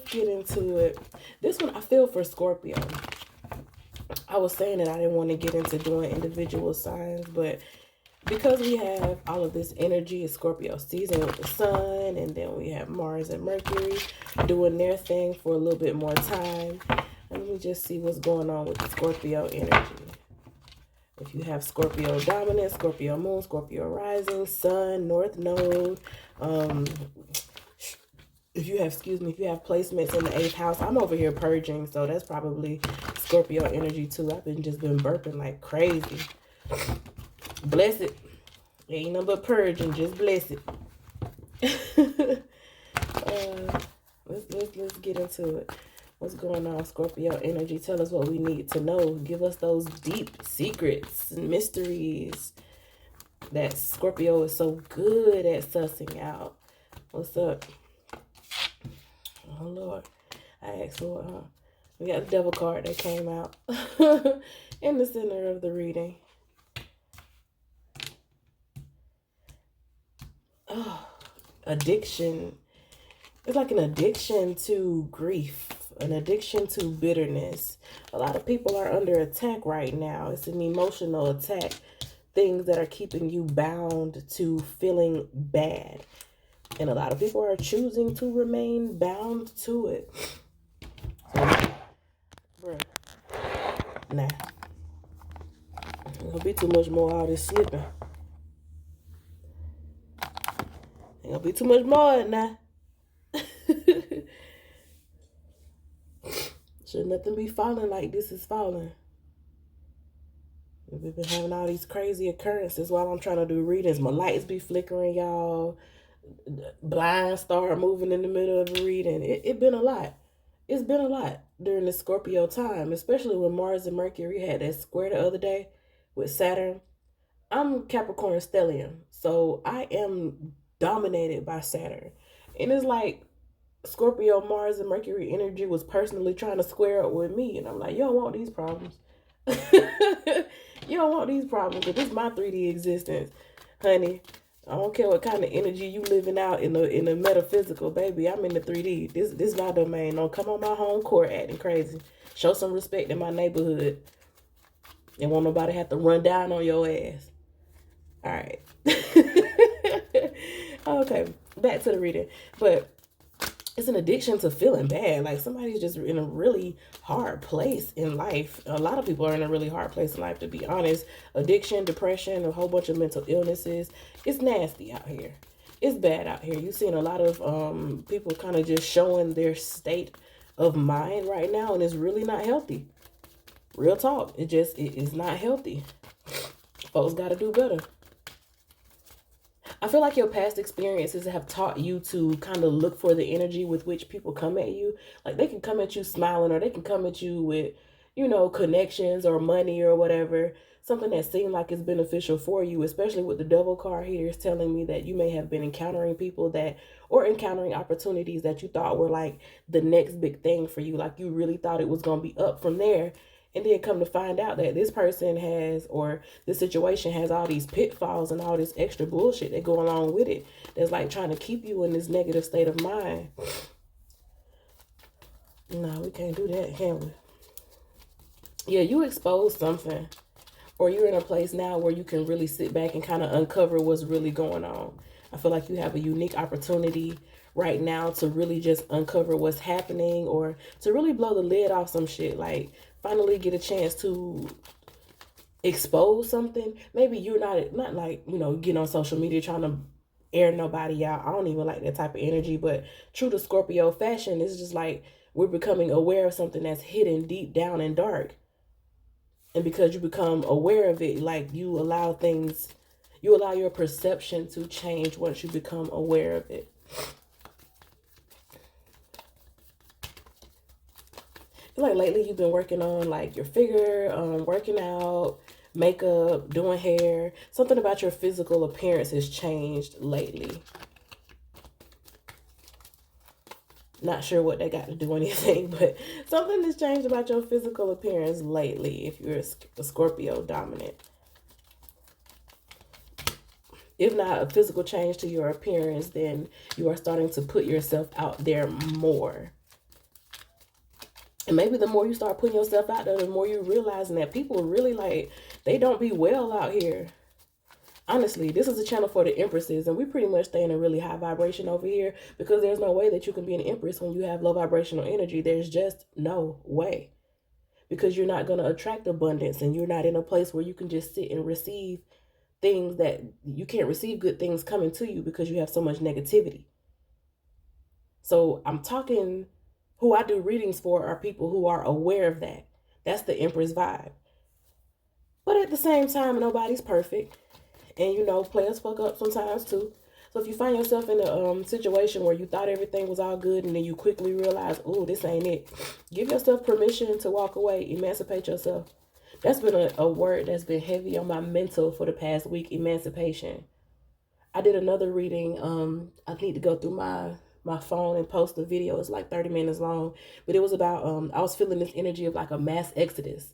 get into it. This one I feel for Scorpio. I was saying that I didn't want to get into doing individual signs, but because we have all of this energy, it's Scorpio season with the sun, and then we have Mars and Mercury doing their thing for a little bit more time. Let me just see what's going on with the Scorpio energy. If you have Scorpio dominant, Scorpio moon, Scorpio rising, sun, north node, if you have placements in the 8th house, I'm over here purging, so that's probably Scorpio energy too. I've been burping like crazy. Bless it. Ain't nothing but purging, just bless it. Let's get into it. What's going on, Scorpio energy? Tell us what we need to know. Give us those deep secrets and mysteries that Scorpio is so good at sussing out. What's up? Oh, Lord. I asked for it, huh? We got the devil card that came out in the center of the reading. Oh, addiction. It's like an addiction to grief, an addiction to bitterness. A lot of people are under attack right now. It's an emotional attack. Things that are keeping you bound to feeling bad. And a lot of people are choosing to remain bound to it. So, bruh, nah. Ain't gonna be too much more all this slipping. Ain't gonna be too much more now. Should nothing be falling like this is falling. We've been having all these crazy occurrences while I'm trying to do readings. My lights be flickering, y'all. Blinds start moving in the middle of the reading. It been a lot. It's been a lot during the Scorpio time, especially when Mars and Mercury had that square the other day with Saturn. I'm Capricorn stellium, so I am dominated by Saturn. And it's like Scorpio, Mars, and Mercury energy was personally trying to square up with me. And I'm like, you don't want these problems. You don't want these problems, but this is my 3D existence, honey. I don't care what kind of energy you living out in the metaphysical, baby. I'm in the 3D. This my domain. Don't come on my home court acting crazy. Show some respect in my neighborhood. And won't nobody have to run down on your ass. All right. Okay, back to the reading. But it's an addiction to feeling bad. Like somebody's just in a really hard place in life. A lot of people are in a really hard place in life, to be honest. Addiction, depression, a whole bunch of mental illnesses. It's nasty out here. It's bad out here. You've seen a lot of people kind of just showing their state of mind right now, and it's really not healthy. Real talk. It is not healthy. Folks got to do better. I feel like your past experiences have taught you to kind of look for the energy with which people come at you. Like they can come at you smiling, or they can come at you with, connections or money or whatever. Something that seemed like it's beneficial for you, especially with the devil card here is telling me that you may have been encountering people or encountering opportunities that you thought were like the next big thing for you. Like you really thought it was going to be up from there. And then come to find out that this person has, or this situation has all these pitfalls and all this extra bullshit that go along with it. That's like trying to keep you in this negative state of mind. No, we can't do that, can we? Yeah, you expose something. Or you're in a place now where you can really sit back and kind of uncover what's really going on. I feel like you have a unique opportunity right now to really just uncover what's happening, or to really blow the lid off some shit. Like finally get a chance to expose something. Maybe you're not like, getting on social media trying to air nobody out. I don't even like that type of energy, but true to Scorpio fashion, it's just like we're becoming aware of something that's hidden deep down and dark. And because you become aware of it, like you allow your perception to change once you become aware of it. Like lately you've been working on like your figure, working out, makeup, doing hair. Something about your physical appearance has changed lately. Not sure what that got to do anything, but something has changed about your physical appearance lately if you're a Scorpio dominant. If not a physical change to your appearance, then you are starting to put yourself out there more. And maybe the more you start putting yourself out there, the more you realizing that people really like, they don't be well out here. Honestly, this is a channel for the empresses, and we pretty much stay in a really high vibration over here because there's no way that you can be an empress when you have low vibrational energy. There's just no way, because you're not going to attract abundance, and you're not in a place where you can just sit and receive things. That you can't receive good things coming to you because you have so much negativity. So I'm talking, who I do readings for are people who are aware of that. That's the empress vibe. But at the same time, nobody's perfect. And players fuck up sometimes too. So if you find yourself in a situation where you thought everything was all good and then you quickly realize, oh, this ain't it, give yourself permission to walk away, emancipate yourself. That's been a word that's been heavy on my mental for the past week, emancipation. I did another reading. I need to go through my phone and post the video. It's like 30 minutes long. But it was about, I was feeling this energy of like a mass exodus.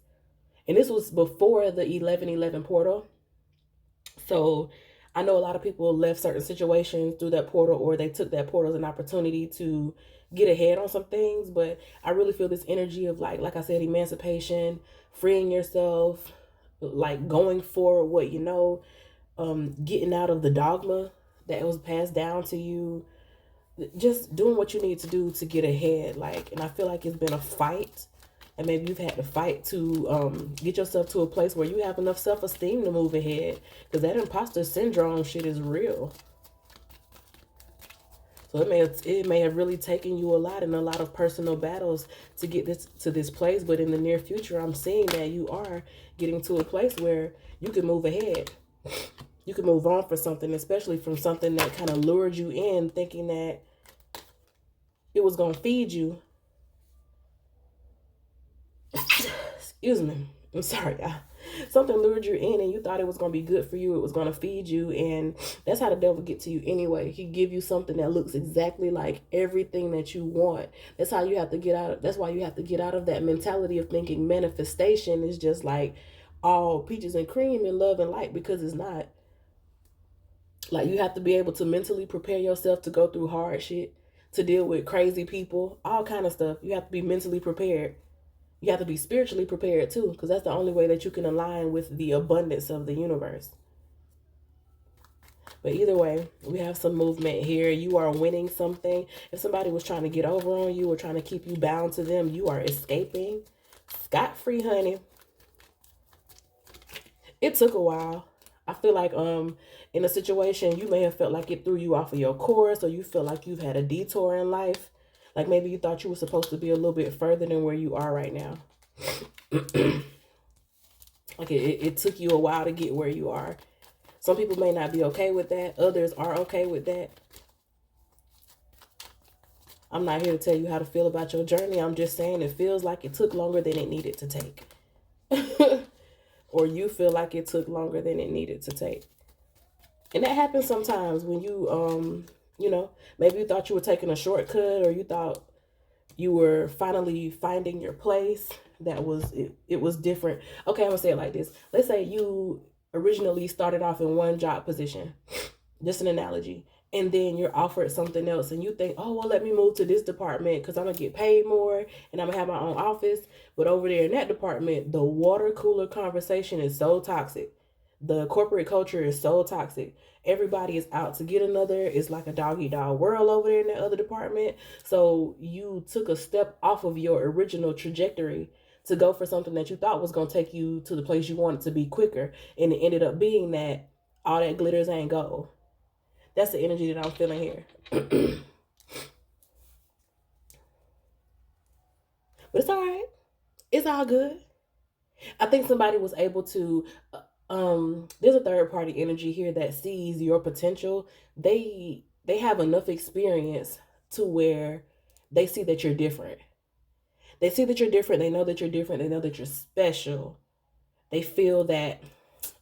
And this was before the 1111 portal. So I know a lot of people left certain situations through that portal, or they took that portal as an opportunity to get ahead on some things. But I really feel this energy of like I said, emancipation, freeing yourself, like going for what you know, getting out of the dogma that was passed down to you, just doing what you need to do to get ahead. And I feel like it's been a fight, and maybe you've had to fight to get yourself to a place where you have enough self-esteem to move ahead, because that imposter syndrome shit is real. So it may have really taken you a lot and a lot of personal battles to get to this place. But in the near future, I'm seeing that you are getting to a place where you can move ahead. You can move on for something, especially from something that kind of lured you in, thinking that it was going to feed you. Excuse me. I'm sorry, y'all. Something lured you in and you thought it was going to be good for you. It was going to feed you. And that's how the devil get to you anyway. He give you something that looks exactly like everything that you want. That's how you have to get out of, that's why you have to get out of that mentality of thinking manifestation is just like all peaches and cream and love and light, because it's not. Like, you have to be able to mentally prepare yourself to go through hard shit, to deal with crazy people, all kind of stuff. You have to be mentally prepared. You have to be spiritually prepared too, because that's the only way that you can align with the abundance of the universe. But either way, we have some movement here. You are winning something. If somebody was trying to get over on you or trying to keep you bound to them, you are escaping scot-free, honey. It took a while. I feel like in a situation, you may have felt like it threw you off of your course, or you feel like you've had a detour in life. Like maybe you thought you were supposed to be a little bit further than where you are right now. Like it took you a while to get where you are. Some people may not be okay with that. Others are okay with that. I'm not here to tell you how to feel about your journey. I'm just saying it feels like it took longer than it needed to take. Or you feel like it took longer than it needed to take. And that happens sometimes when you, maybe you thought you were taking a shortcut, or you thought you were finally finding your place. It was different. Okay, I'm gonna say it like this. Let's say you originally started off in one job position, just an analogy, and then you're offered something else, and you think, oh, well, let me move to this department because I'm gonna get paid more and I'm gonna have my own office. But over there in that department, the water cooler conversation is so toxic. The corporate culture is so toxic. Everybody is out to get another. It's like a dog-eat-dog world over there in that other department. So you took a step off of your original trajectory to go for something that you thought was going to take you to the place you wanted to be quicker. And it ended up being that all that glitters ain't gold. That's the energy that I'm feeling here. But it's all right. It's all good. I think somebody was able to, there's a third party energy here that sees your potential. They have enough experience to where they see that you're different. They see that you're different. They know that you're different. They know that you're special. They feel that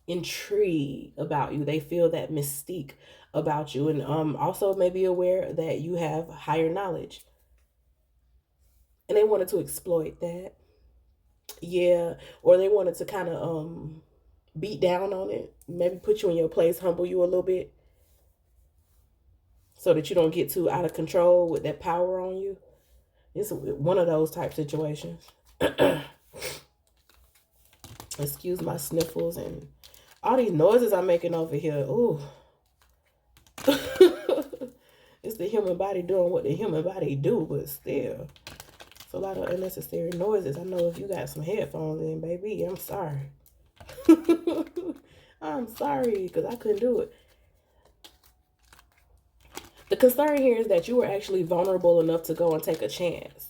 intrigue about you. They feel that mystique about you. And also may be aware that you have higher knowledge. And they wanted to exploit that. Yeah. Or they wanted to kind of beat down on it. Maybe put you in your place, humble you a little bit, so that you don't get too out of control with that power on you. It's one of those type situations. Excuse my sniffles and all these noises I'm making over here. Ooh. It's the human body doing what the human body do, but still. It's a lot of unnecessary noises. I know if you got some headphones in, baby, I'm sorry. I'm sorry, because I couldn't do it. The concern here is that you were actually vulnerable enough to go and take a chance.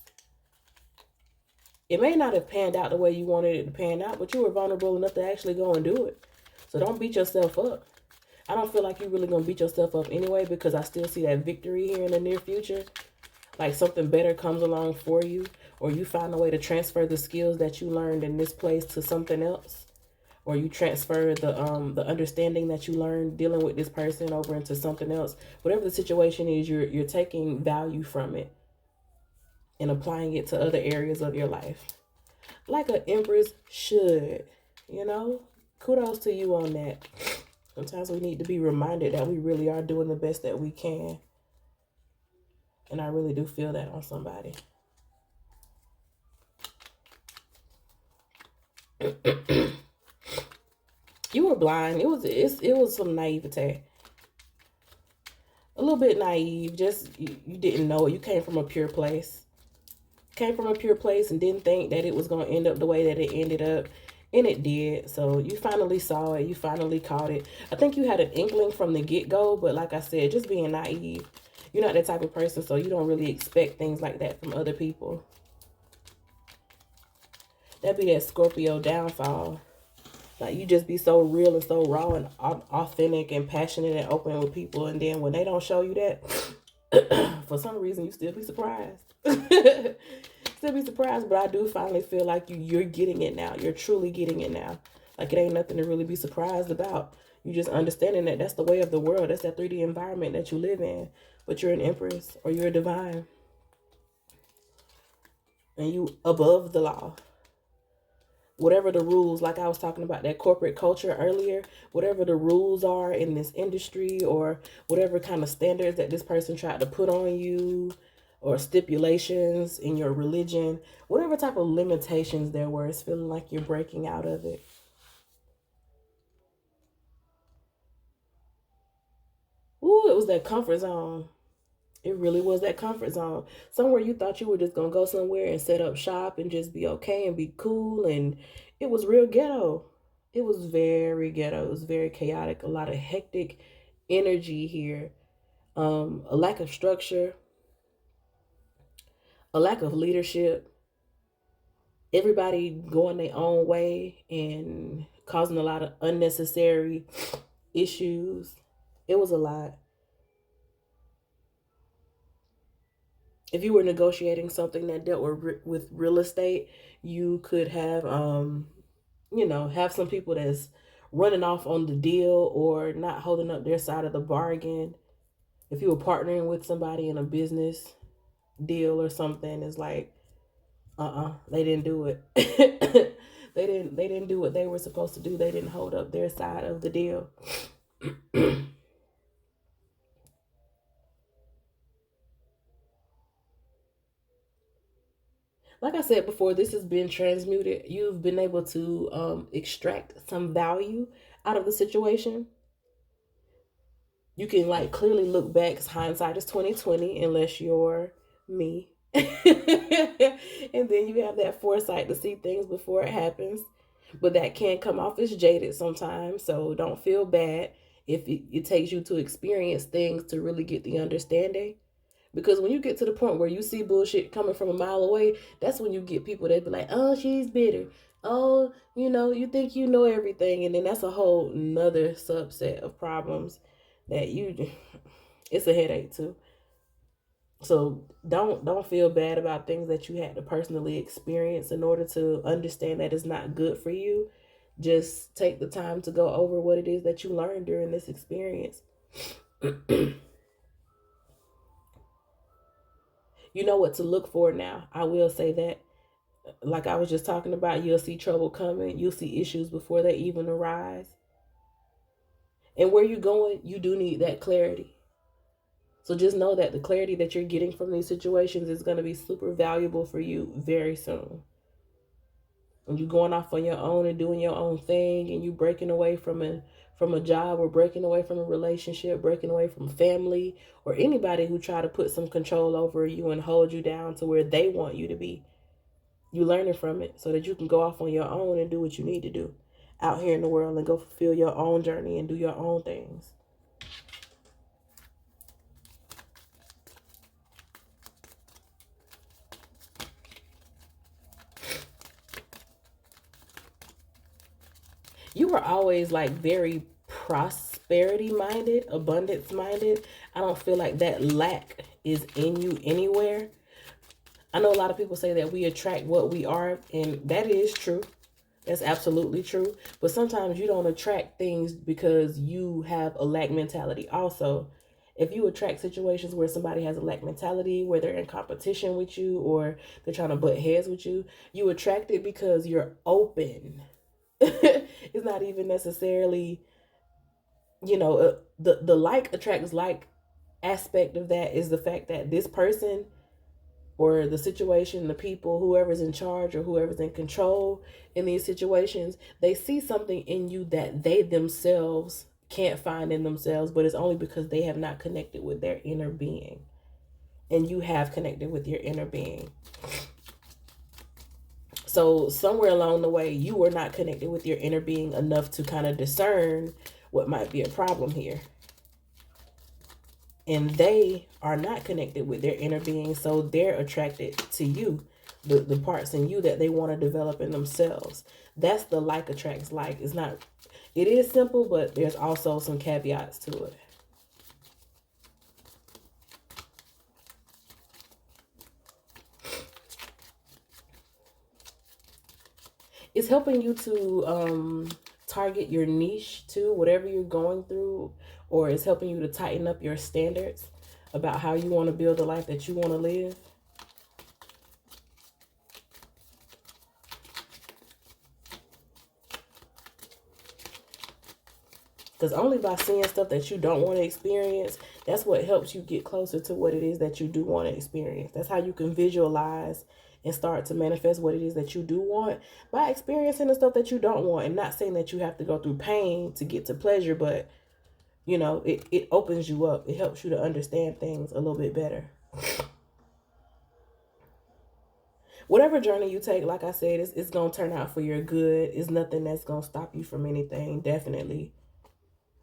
It may not have panned out the way you wanted it to pan out, but you were vulnerable enough to actually go and do it. So don't beat yourself up. I don't feel like you're really going to beat yourself up anyway, because I still see that victory here in the near future. Like something better comes along for you, or you find a way to transfer the skills that you learned in this place to something else, or you transfer the understanding that you learned dealing with this person over into something else. Whatever the situation is, you're taking value from it and applying it to other areas of your life, like an empress should. You know, kudos to you on that. Sometimes we need to be reminded that we really are doing the best that we can. And I really do feel that on somebody. You were blind. It was some naivete. A little bit naive. Just you didn't know it. You came from a pure place. Came from a pure place and didn't think that it was going to end up the way that it ended up. And it did. So you finally saw it. You finally caught it. I think you had an inkling from the get-go. But like I said, just being naive. You're not that type of person, so you don't really expect things like that from other people. That'd be that Scorpio downfall. Like, you just be so real and so raw and authentic and passionate and open with people. And then when they don't show you that, for some reason, you still be surprised. Still be surprised, but I do finally feel like you're getting it now. You're truly getting it now. Like, it ain't nothing to really be surprised about. You just understanding that that's the way of the world. That's that 3D environment that you live in. But you're an empress or you're a divine. And you above the law. Whatever the rules, like I was talking about that corporate culture earlier, whatever the rules are in this industry, or whatever kind of standards that this person tried to put on you, or stipulations in your religion, whatever type of limitations there were, it's feeling like you're breaking out of it. Ooh, it was that comfort zone. It really was that comfort zone. Somewhere you thought you were just going to go somewhere and set up shop and just be okay and be cool. And it was real ghetto. It was very ghetto. It was very chaotic. A lot of hectic energy here. A lack of structure. A lack of leadership. Everybody going their own way and causing a lot of unnecessary issues. It was a lot. If you were negotiating something that dealt with real estate, you could have, have some people that's running off on the deal or not holding up their side of the bargain. If you were partnering with somebody in a business deal or something, it's like, they didn't do it. They didn't do what they were supposed to do. They didn't hold up their side of the deal. Like I said before, this has been transmuted. You've been able to extract some value out of the situation. You can like clearly look back, 'cause hindsight is 2020 unless you're me. And then you have that foresight to see things before it happens. But that can come off as jaded sometimes. So don't feel bad if it takes you to experience things to really get the understanding. Because when you get to the point where you see bullshit coming from a mile away, that's when you get people that be like, oh, she's bitter. Oh, you think you know everything. And then that's a whole nother subset of problems that it's a headache too. So don't feel bad about things that you had to personally experience in order to understand that it's not good for you. Just take the time to go over what it is that you learned during this experience. You know what to look for now. I will say that. Like I was just talking about, you'll see trouble coming. You'll see issues before they even arise. And where you're going, you do need that clarity. So just know that the clarity that you're getting from these situations is going to be super valuable for you very soon. When you're going off on your own and doing your own thing, and you breaking away from a job, or breaking away from a relationship, breaking away from family, or anybody who try to put some control over you and hold you down to where they want you to be. You learning from it so that you can go off on your own and do what you need to do out here in the world, and go fulfill your own journey and do your own things. You were always like very prosperity minded, abundance minded. I don't feel like that lack is in you anywhere. I know a lot of people say that we attract what we are, and that is true. That's absolutely true. But sometimes you don't attract things because you have a lack mentality. Also, if you attract situations where somebody has a lack mentality, where they're in competition with you, or they're trying to butt heads with you, you attract it because you're open. It's not even necessarily, the like attracts like aspect of that is the fact that this person, or the situation, the people, whoever's in charge or whoever's in control in these situations, they see something in you that they themselves can't find in themselves, but it's only because they have not connected with their inner being. And you have connected with your inner being. So somewhere along the way, you were not connected with your inner being enough to kind of discern what might be a problem here. And they are not connected with their inner being, so they're attracted to you, the parts in you that they want to develop in themselves. That's the like attracts like. It is simple, but there's also some caveats to it. It's helping you to target your niche too, whatever you're going through, or it's helping you to tighten up your standards about how you want to build the life that you want to live. Because only by seeing stuff that you don't want to experience, that's what helps you get closer to what it is that you do want to experience. That's how you can visualize and start to manifest what it is that you do want, by experiencing the stuff that you don't want. And not saying that you have to go through pain to get to pleasure, but it opens you up. It helps you to understand things a little bit better. Whatever journey you take, like I said, it's going to turn out for your good. It's nothing that's going to stop you from anything, definitely.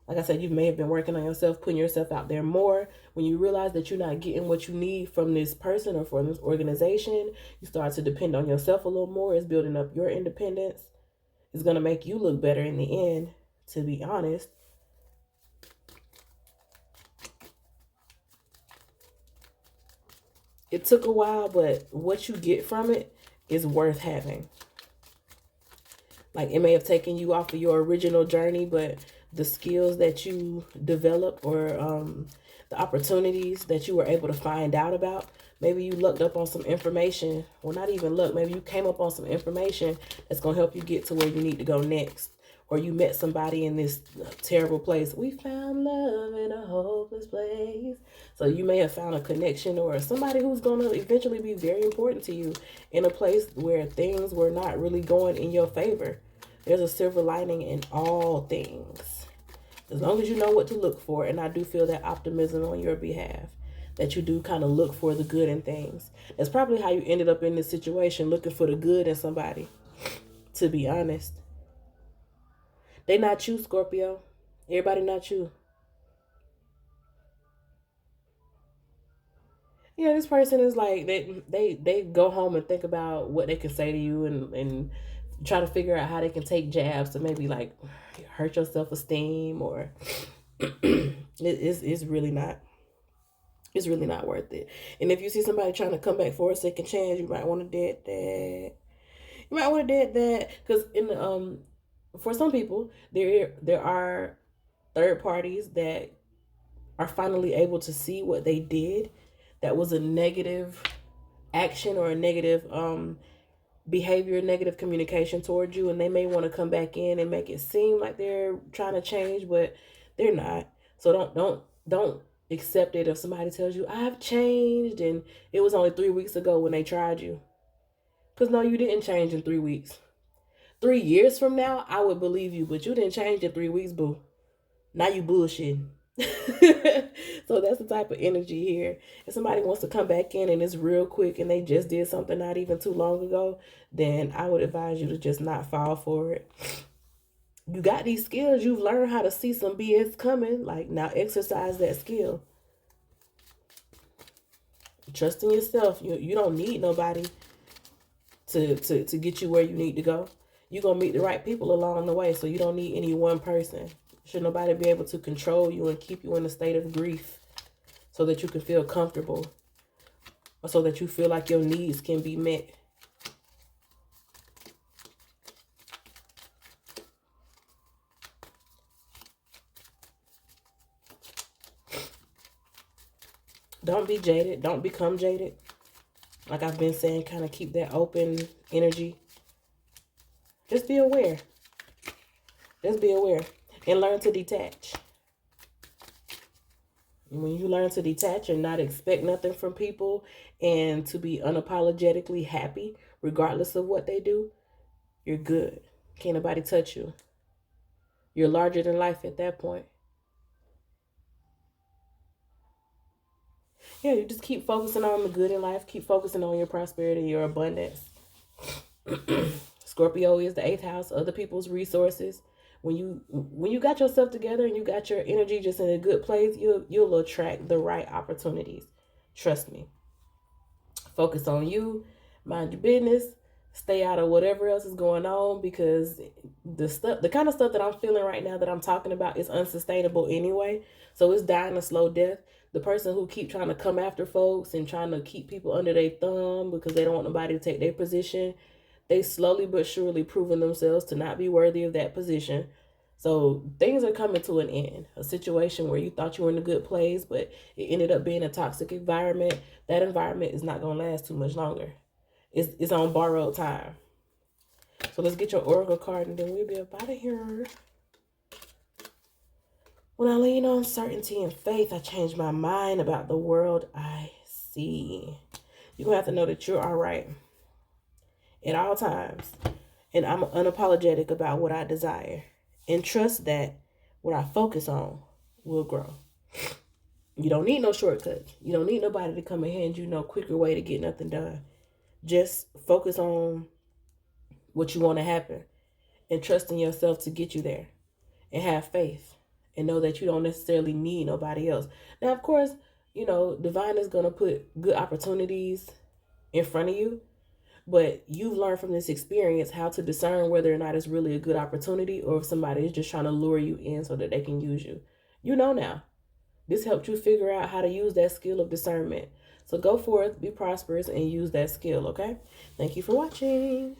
Like I said, you may have been working on yourself, putting yourself out there more. When you realize that you're not getting what you need from this person or from this organization, you start to depend on yourself a little more. It's building up your independence. It's going to make you look better in the end, to be honest. It took a while, but what you get from it is worth having. Like, it may have taken you off of your original journey, but the skills that you developed, or the opportunities that you were able to find out about, maybe you looked up on some information, or not even look, maybe you came up on some information that's going to help you get to where you need to go next. Or you met somebody in this terrible place. We found love in a hopeless place. So you may have found a connection, or somebody who's going to eventually be very important to you in a place where things were not really going in your favor. There's a silver lining in all things, as long as you know what to look for. And I do feel that optimism on your behalf, that you do kind of look for the good in things. That's probably how you ended up in this situation, looking for the good in somebody, to be honest. They not you, Scorpio. Everybody not you. Yeah, this person is like, they go home and think about what they can say to you, and try to figure out how they can take jabs to maybe like hurt your self-esteem, or it's really not, it's really not worth it. And if you see somebody trying to come back for a second chance, you might want to dead that. You might want to dead that, because in the for some people, there are third parties that are finally able to see what they did that was a negative action, or a negative behavior, negative communication towards you, and they may want to come back in and make it seem like they're trying to change, but they're not. So don't Accept it if somebody tells you, I've changed, and it was only 3 weeks ago when they tried you. Because no, you didn't change in 3 weeks. 3 years from now, I would believe you, but you didn't change in 3 weeks, boo. Now you bullshitting. So that's the type of energy here. If somebody wants to come back in and it's real quick and they just did something not even too long ago, then I would advise you to just not fall for it. You got these skills. You've learned how to see some BS coming. Like, now exercise that skill. Trust in yourself. You don't need nobody to get you where you need to go. You're going to meet the right people along the way, so you don't need any one person. Should nobody be able to control you and keep you in a state of grief so that you can feel comfortable, or so that you feel like your needs can be met. Don't be jaded. Don't become jaded. Like I've been saying, kind of keep that open energy. Just be aware. Just be aware. And learn to detach. When you learn to detach and not expect nothing from people, and to be unapologetically happy regardless of what they do, you're good. Can't nobody touch you. You're larger than life at that point. Yeah, you just keep focusing on the good in life. Keep focusing on your prosperity, your abundance. Scorpio is the 8th house, other people's resources. When you got yourself together and you got your energy just in a good place, you'll attract the right opportunities. Trust me. Focus on you, mind your business, stay out of whatever else is going on, because the kind of stuff that I'm feeling right now that I'm talking about is unsustainable anyway. So it's dying a slow death. The person who keep trying to come after folks and trying to keep people under their thumb because they don't want nobody to take their position, they slowly but surely proven themselves to not be worthy of that position. So things are coming to an end. A situation where you thought you were in a good place, but it ended up being a toxic environment. That environment is not going to last too much longer. It's on borrowed time. So let's get your oracle card and then we'll be up out of here. When I lean on certainty and faith, I change my mind about the world I see. You're going to have to know that you're all right at all times. And I'm unapologetic about what I desire. And trust that what I focus on will grow. You don't need no shortcuts. You don't need nobody to come and hand you no quicker way to get nothing done. Just focus on what you want to happen and trust in yourself to get you there. And have faith and know that you don't necessarily need nobody else. Now, of course, divine is going to put good opportunities in front of you, but you've learned from this experience how to discern whether or not it's really a good opportunity or if somebody is just trying to lure you in so that they can use you. You know now. This helped you figure out how to use that skill of discernment. So go forth, be prosperous, and use that skill, okay? Thank you for watching.